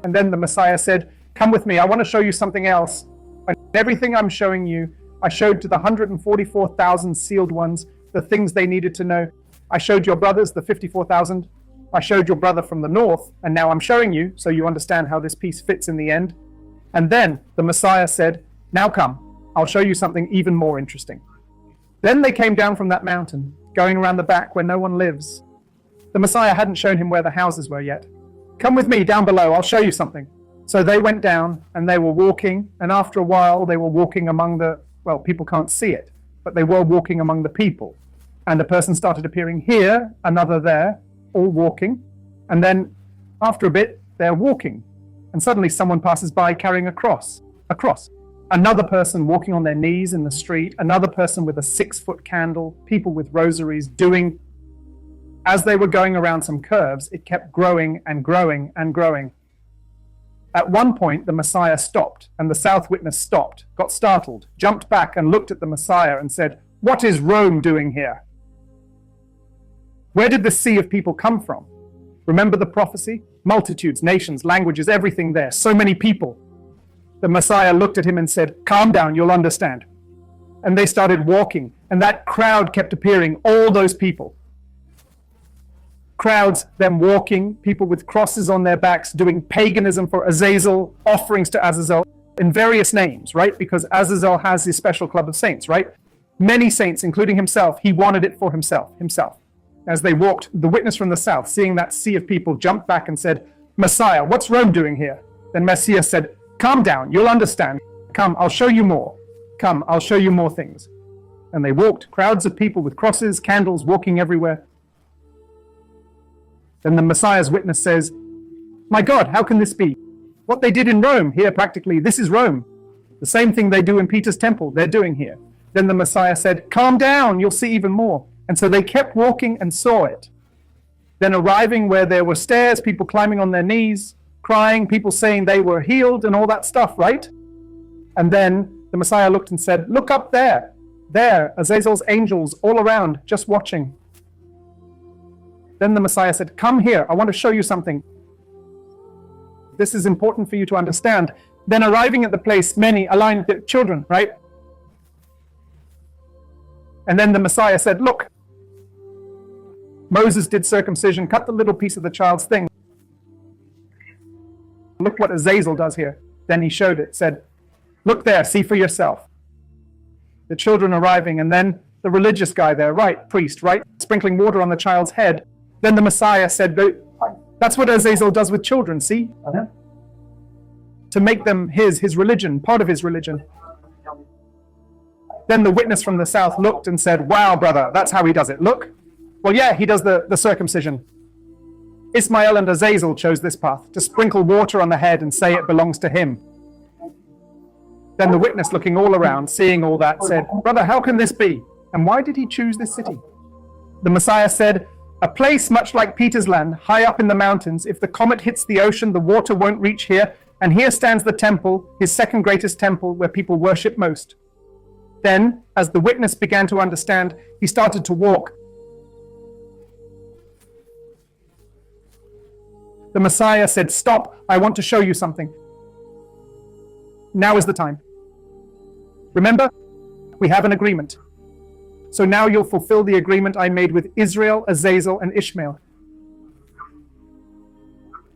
And then the Messiah said, come with me, I want to show you something else. And everything I'm showing you, I showed to the 144,000 sealed ones the things they needed to know. I showed your brothers, the 54,000. I showed your brother from the north, and now I'm showing you so you understand how this piece fits in the end. And then the Messiah said, now come, I'll show you something even more interesting. Then they came down from that mountain, going around the back where no one lives. The Messiah hadn't shown him where the houses were yet. Come with me down below, I'll show you something. So they went down and they were walking, and after a while they were walking among the, well, people can't see it, but they were walking among the people. And a person started appearing here, another there, all walking. And then after a bit, they're walking. And suddenly someone passes by carrying a cross. Another person walking on their knees in the street, another person with a 6-foot candle, people with rosaries doing. As they were going around some curves, it kept growing and growing and growing. At one point, the Messiah stopped, and the South Witness stopped, got startled, jumped back and looked at the Messiah and said, what is Rome doing here? Where did this sea of people come from? Remember the prophecy? Multitudes, nations, languages, everything there, so many people. The Messiah looked at him and said, calm down, you'll understand. And they started walking, and that crowd kept appearing, all those people. Crowds, them walking, people with crosses on their backs, doing paganism for Azazel, offerings to Azazel, in various names, right? Because Azazel has his special club of saints, right? Many saints, including himself, he wanted it for himself. As they walked, the witness from the south, seeing that sea of people, jumped back and said, Messiah, what's Rome doing here? Then Messiah said, calm down, you'll understand. Come, I'll show you more. Come, I'll show you more things. And they walked, crowds of people with crosses, candles, walking everywhere. Then the Messiah's witness says, my God, how can this be? What they did in Rome, here practically, this is Rome. The same thing they do in Peter's temple, they're doing here. Then the Messiah said, calm down, you'll see even more. And so they kept walking and saw it. Then arriving where there were stairs, people climbing on their knees, crying, people saying they were healed and all that stuff, right? And then the Messiah looked and said, look up there. There, Azazel's angels all around, just watching. Then the Messiah said, come here, I want to show you something. This is important for you to understand. Then arriving at the place, many aligned their children, right? And then the Messiah said, look, Moses did circumcision, cut the little piece of the child's thing. Look what Azazel does here. Then he showed it, said, look there, see for yourself. The children arriving, and then the religious guy there, right, priest, right, sprinkling water on the child's head. Then the Messiah said, that's what Azazel does with children, see? To make them his religion, part of his religion. Then the witness from the south looked and said, wow, brother, that's how he does it. Look. Well, yeah, he does the circumcision. Ishmael and Azazel chose this path, to sprinkle water on the head and say it belongs to him. Then the witness, looking all around, seeing all that, said, brother, how can this be? And why did he choose this city? The Messiah said, a place much like Peter's land, high up in the mountains. If the comet hits the ocean, the water won't reach here. And here stands the temple, his second greatest temple, where people worship most. Then, as the witness began to understand, he started to walk. The Messiah said, stop, I want to show you something. Now is the time. Remember, we have an agreement. So now you'll fulfill the agreement I made with Israel, Azazel, and Ishmael.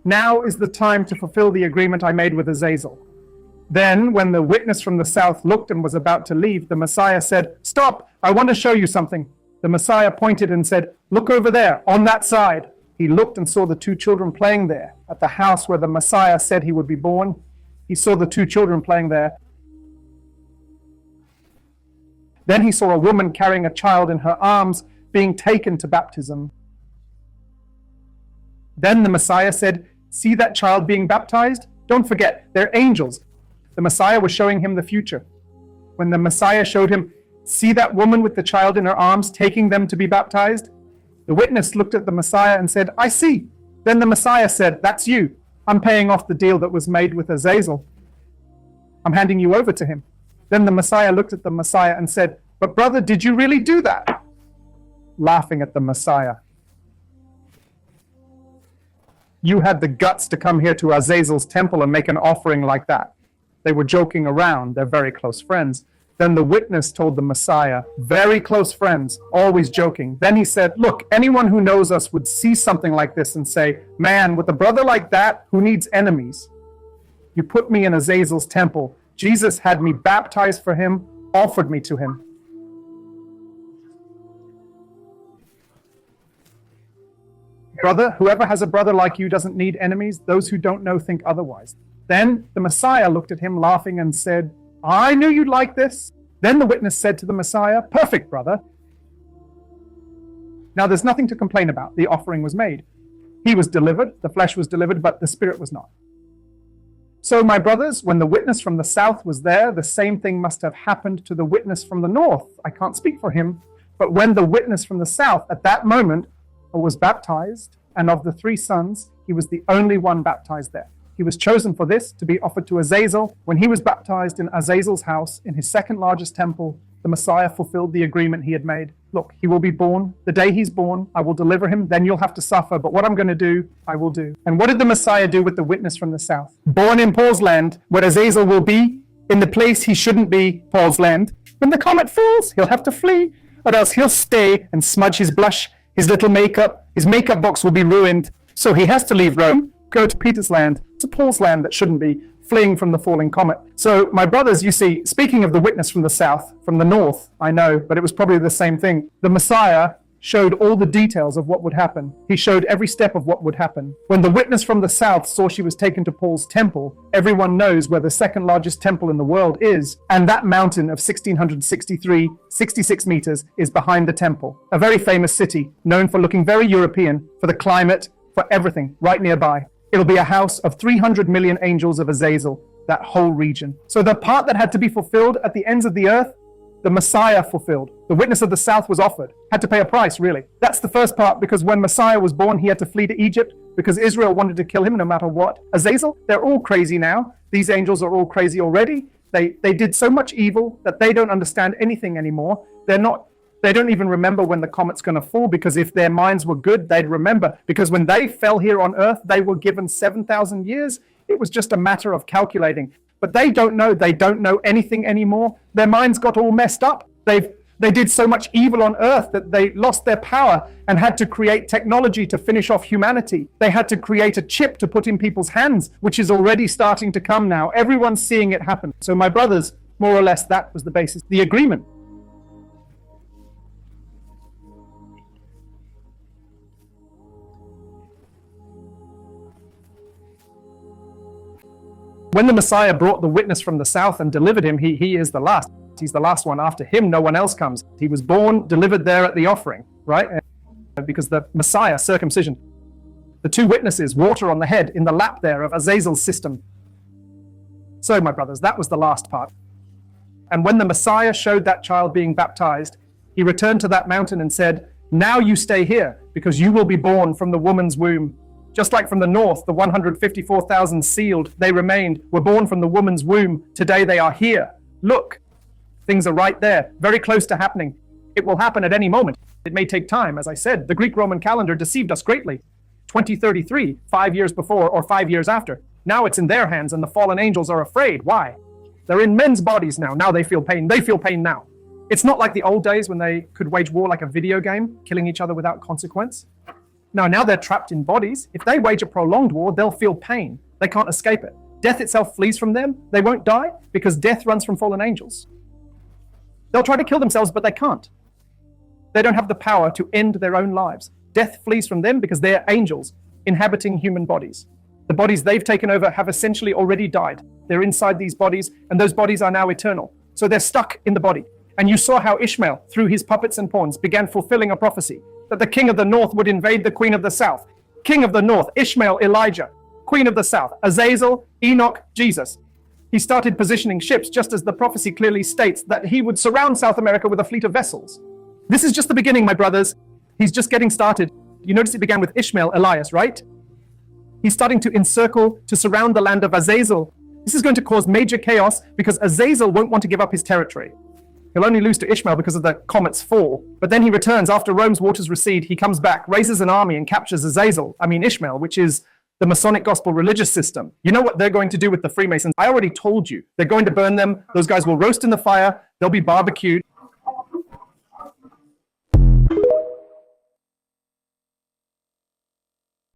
Now is the time to fulfill the agreement I made with Azazel. Then, when the witness from the south looked and was about to leave, the Messiah said, stop, I want to show you something. The Messiah pointed and said, look over there, on that side. He looked and saw the two children playing there, at the house where the Messiah said he would be born. He saw the two children playing there. Then he saw a woman carrying a child in her arms, being taken to baptism. Then the Messiah said, see that child being baptized? Don't forget, they're angels. The Messiah was showing him the future. When the Messiah showed him, see that woman with the child in her arms, taking them to be baptized? The witness looked at the Messiah and said, I see. Then the Messiah said, that's you. I'm paying off the deal that was made with Azazel. I'm handing you over to him. Then the Messiah looked at the Messiah and said, but brother, did you really do that? Laughing at the Messiah. You had the guts to come here to Azazel's temple and make an offering like that. They were joking around. They're very close friends. Then the witness told the Messiah, very close friends, always joking. Then he said, look, anyone who knows us would see something like this and say, man, with a brother like that, who needs enemies? You put me in Azazel's temple. Jesus had me baptized for him, offered me to him. Brother, whoever has a brother like you doesn't need enemies. Those who don't know think otherwise. Then the Messiah looked at him laughing and said, I knew you'd like this. Then the witness said to the Messiah, perfect, brother. Now there's nothing to complain about. The offering was made. He was delivered, the flesh was delivered, but the spirit was not. So my brothers, when the witness from the south was there, the same thing must have happened to the witness from the north. I can't speak for him, but when the witness from the south at that moment was baptized, and of the 3 sons, he was the only one baptized there. He was chosen for this, to be offered to Azazel. When he was baptized in Azazel's house, in his second largest temple, the Messiah fulfilled the agreement he had made. Look, he will be born. The day he's born, I will deliver him. Then you'll have to suffer. But what I'm going to do, I will do. And what did the Messiah do with the witness from the south? Born in Paul's land, where Azazel will be, in the place he shouldn't be, Paul's land. When the comet falls, he'll have to flee, or else he'll stay and smudge his blush, his little makeup. His makeup box will be ruined. So he has to leave Rome, go to Peter's land, to Paul's land that shouldn't be, fleeing from the falling comet. So my brothers, you see, speaking of the witness from the south, from the north, I know, but it was probably the same thing. The Messiah showed all the details of what would happen. He showed every step of what would happen. When the witness from the south saw she was taken to Paul's temple, everyone knows where the second largest temple in the world is, and that mountain of 66 meters is behind the temple. A very famous city, known for looking very European, for the climate, for everything, right nearby. It'll be a house of 300 million angels of Azazel, that whole region. So the part that had to be fulfilled at the ends of the earth, the Messiah fulfilled. The witness of the south was offered. Had to pay a price, really. That's the first part, because when Messiah was born, he had to flee to Egypt because Israel wanted to kill him no matter what. Azazel, they're all crazy now. These angels are all crazy already. They did so much evil that they don't understand anything anymore. They don't even remember when the comet's going to fall, because if their minds were good, they'd remember. Because when they fell here on earth, they were given 7,000 years. It was just a matter of calculating. But they don't know anything anymore. Their minds got all messed up. They did so much evil on earth that they lost their power and had to create technology to finish off humanity. They had to create a chip to put in people's hands, which is already starting to come now. Everyone's seeing it happen. So my brothers, more or less, that was the basis, the agreement. When the Messiah brought the witness from the south and delivered him, he is the last. He's the last one. After him, no one else comes. He was born, delivered there at the offering, right? Because the Messiah, circumcision. The 2 witnesses, water on the head, in the lap there of Azazel's system. So, my brothers, that was the last part. And when the Messiah showed that child being baptized, he returned to that mountain and said, now you stay here, because you will be born from the woman's womb. Just like from the north, the 154,000 sealed, they remained, were born from the woman's womb. Today they are here. Look, things are right there, very close to happening. It will happen at any moment. It may take time. As I said, the Greek-Roman calendar deceived us greatly. 2033, 5 years before or 5 years after. Now it's in their hands and the fallen angels are afraid. Why? They're in men's bodies now. Now they feel pain. They feel pain now. It's not like the old days when they could wage war like a video game, killing each other without consequence. Now they're trapped in bodies. If they wage a prolonged war, they'll feel pain. They can't escape it. Death itself flees from them. They won't die because death runs from fallen angels. They'll try to kill themselves, but they can't. They don't have the power to end their own lives. Death flees from them because they're angels inhabiting human bodies. The bodies they've taken over have essentially already died. They're inside these bodies, and those bodies are now eternal. So they're stuck in the body. And you saw how Ishmael, through his puppets and pawns, began fulfilling a prophecy that the king of the north would invade the queen of the south. King of the north, Ishmael, Elijah. Queen of the south, Azazel, Enoch, Jesus. He started positioning ships just as the prophecy clearly states that he would surround South America with a fleet of vessels. This is just the beginning, my brothers. He's just getting started. You notice it began with Ishmael, Elias, right? He's starting to encircle, to surround the land of Azazel. This is going to cause major chaos because Azazel won't want to give up his territory. He'll only lose to Ishmael because of the comet's fall. But then he returns after Rome's waters recede. He comes back, raises an army and captures Ishmael, which is the Masonic gospel religious system. You know what they're going to do with the Freemasons? I already told you. They're going to burn them. Those guys will roast in the fire. They'll be barbecued.